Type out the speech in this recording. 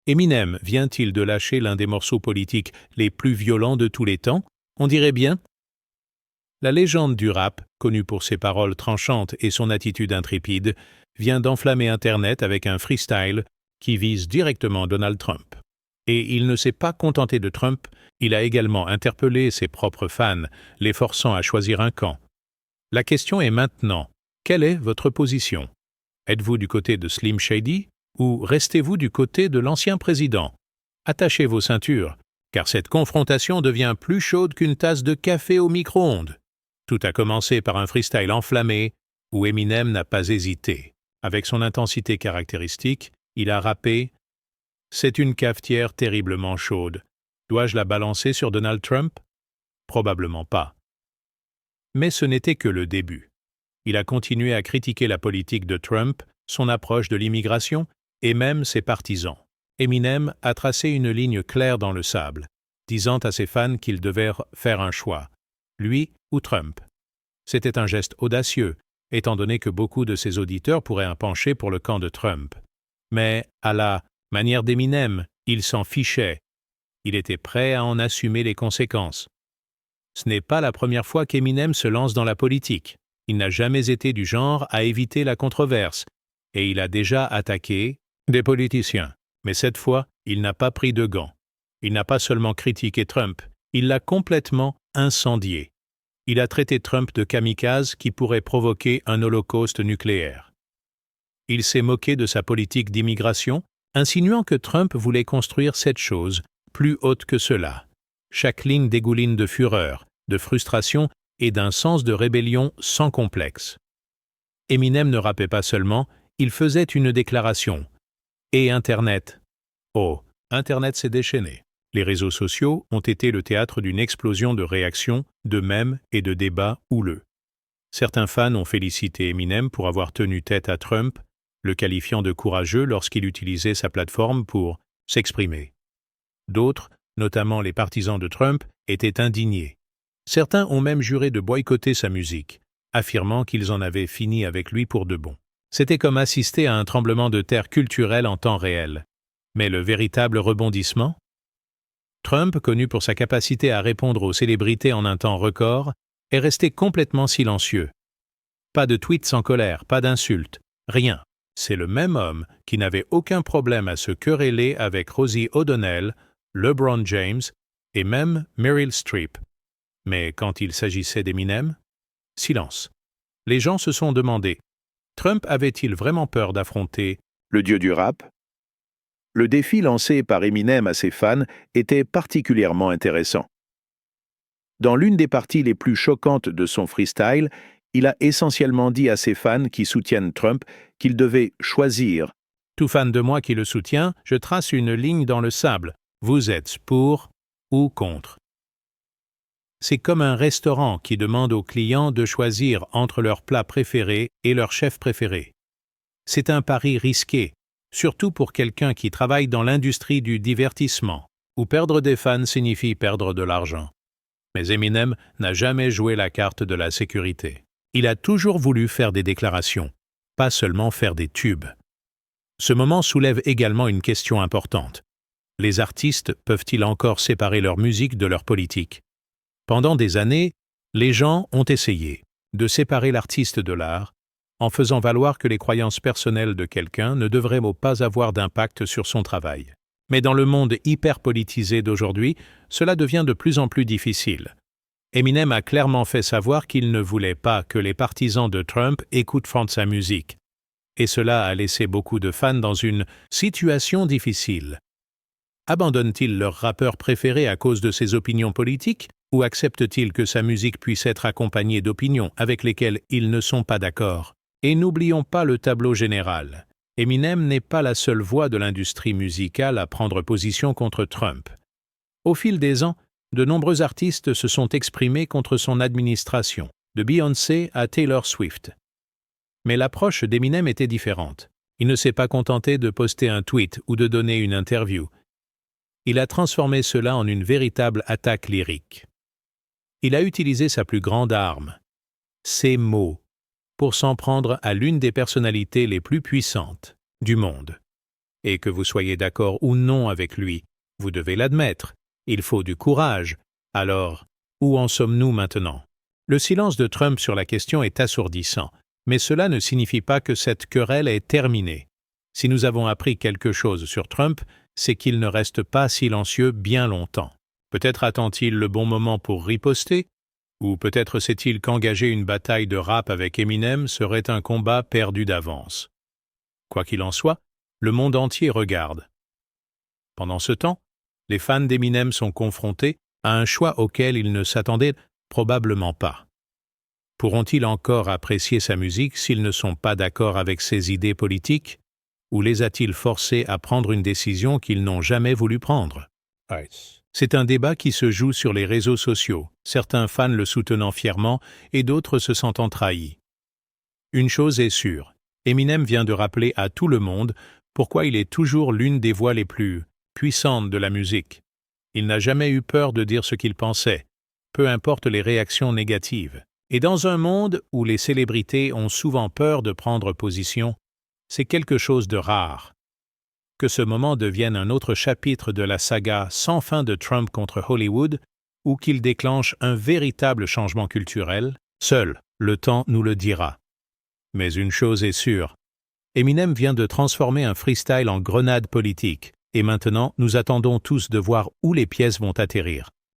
Eminem vient-il de lâcher l'un des morceaux politiques les plus violents de tous les temps? On dirait bien. La légende du rap, connue pour ses paroles tranchantes et son attitude intrépide, vient d'enflammer Internet avec un freestyle qui vise directement Donald Trump. Et il ne s'est pas contenté de Trump, il a également interpellé ses propres fans, les forçant à choisir un camp. La question est maintenant, quelle est votre position? Êtes-vous du côté de Slim Shady ou restez-vous du côté de l'ancien président? Attachez vos ceintures, car cette confrontation devient plus chaude qu'une tasse de café au micro-ondes. Tout a commencé par un freestyle enflammé où Eminem n'a pas hésité. Avec son intensité caractéristique, il a rappé « C'est une cafetière terriblement chaude. Dois-je la balancer sur Donald Trump? Probablement pas. » Mais ce n'était que le début. Il a continué à critiquer la politique de Trump, son approche de l'immigration et même ses partisans. Eminem a tracé une ligne claire dans le sable, disant à ses fans qu'ils devaient faire un choix, lui ou Trump. C'était un geste audacieux, étant donné que beaucoup de ses auditeurs pourraient pencher pour le camp de Trump. Mais, à la manière d'Eminem, il s'en fichait. Il était prêt à en assumer les conséquences. Ce n'est pas la première fois qu'Eminem se lance dans la politique. Il n'a jamais été du genre à éviter la controverse, et il a déjà attaqué des politiciens. Mais cette fois, il n'a pas pris de gants. Il n'a pas seulement critiqué Trump, il l'a complètement incendié. Il a traité Trump de kamikaze qui pourrait provoquer un holocauste nucléaire. Il s'est moqué de sa politique d'immigration, insinuant que Trump voulait construire cette chose plus haute que cela. Chaque ligne dégouline de fureur, de frustration et d'un sens de rébellion sans complexe. Eminem ne rappait pas seulement, il faisait une déclaration. Et Internet? Oh, Internet s'est déchaîné. Les réseaux sociaux ont été le théâtre d'une explosion de réactions, de mèmes et de débats houleux. Certains fans ont félicité Eminem pour avoir tenu tête à Trump, le qualifiant de courageux lorsqu'il utilisait sa plateforme pour s'exprimer. D'autres, notamment les partisans de Trump, étaient indignés. Certains ont même juré de boycotter sa musique, affirmant qu'ils en avaient fini avec lui pour de bon. C'était comme assister à un tremblement de terre culturel en temps réel. Mais le véritable rebondissement? Trump, connu pour sa capacité à répondre aux célébrités en un temps record, est resté complètement silencieux. Pas de tweets sans colère, pas d'insultes, rien. C'est le même homme qui n'avait aucun problème à se quereller avec Rosie O'Donnell, LeBron James et même Meryl Streep. Mais quand il s'agissait d'Eminem, silence. Les gens se sont demandé, Trump avait-il vraiment peur d'affronter le dieu du rap? Le défi lancé par Eminem à ses fans était particulièrement intéressant. Dans l'une des parties les plus choquantes de son freestyle, il a essentiellement dit à ses fans qui soutiennent Trump qu'ils devaient choisir. Tout fan de moi qui le soutient, je trace une ligne dans le sable. Vous êtes pour ou contre. C'est comme un restaurant qui demande aux clients de choisir entre leur plat préféré et leur chef préféré. C'est un pari risqué, surtout pour quelqu'un qui travaille dans l'industrie du divertissement, où perdre des fans signifie perdre de l'argent. Mais Eminem n'a jamais joué la carte de la sécurité. Il a toujours voulu faire des déclarations, pas seulement faire des tubes. Ce moment soulève également une question importante. Les artistes peuvent-ils encore séparer leur musique de leur politique? Pendant des années, les gens ont essayé de séparer l'artiste de l'art, en faisant valoir que les croyances personnelles de quelqu'un ne devraient pas avoir d'impact sur son travail. Mais dans le monde hyper politisé d'aujourd'hui, cela devient de plus en plus difficile. Eminem a clairement fait savoir qu'il ne voulait pas que les partisans de Trump écoutent sa musique. Et cela a laissé beaucoup de fans dans une situation difficile. Abandonnent-ils leur rappeur préféré à cause de ses opinions politiques ou acceptent-ils que sa musique puisse être accompagnée d'opinions avec lesquelles ils ne sont pas d'accord? Et n'oublions pas le tableau général. Eminem n'est pas la seule voix de l'industrie musicale à prendre position contre Trump. Au fil des ans, de nombreux artistes se sont exprimés contre son administration, de Beyoncé à Taylor Swift. Mais l'approche d'Eminem était différente. Il ne s'est pas contenté de poster un tweet ou de donner une interview. Il a transformé cela en une véritable attaque lyrique. Il a utilisé sa plus grande arme, ses mots, pour s'en prendre à l'une des personnalités les plus puissantes du monde. Et que vous soyez d'accord ou non avec lui, vous devez l'admettre. Il faut du courage. Alors, où en sommes-nous maintenant? Le silence de Trump sur la question est assourdissant, mais cela ne signifie pas que cette querelle est terminée. Si nous avons appris quelque chose sur Trump, c'est qu'il ne reste pas silencieux bien longtemps. Peut-être attend-il le bon moment pour riposter, ou peut-être sait-il qu'engager une bataille de rap avec Eminem serait un combat perdu d'avance. Quoi qu'il en soit, le monde entier regarde. Pendant ce temps, les fans d'Eminem sont confrontés à un choix auquel ils ne s'attendaient probablement pas. Pourront-ils encore apprécier sa musique s'ils ne sont pas d'accord avec ses idées politiques, ou les a-t-il forcés à prendre une décision qu'ils n'ont jamais voulu prendre? C'est un débat qui se joue sur les réseaux sociaux, certains fans le soutenant fièrement et d'autres se sentant trahis. Une chose est sûre, Eminem vient de rappeler à tout le monde pourquoi il est toujours l'une des voix les plus puissantes de la musique. Il n'a jamais eu peur de dire ce qu'il pensait, peu importe les réactions négatives. Et dans un monde où les célébrités ont souvent peur de prendre position, c'est quelque chose de rare. Que ce moment devienne un autre chapitre de la saga sans fin de Trump contre Hollywood, ou qu'il déclenche un véritable changement culturel, seul le temps nous le dira. Mais une chose est sûre, Eminem vient de transformer un freestyle en grenade politique, et maintenant nous attendons tous de voir où les pièces vont atterrir.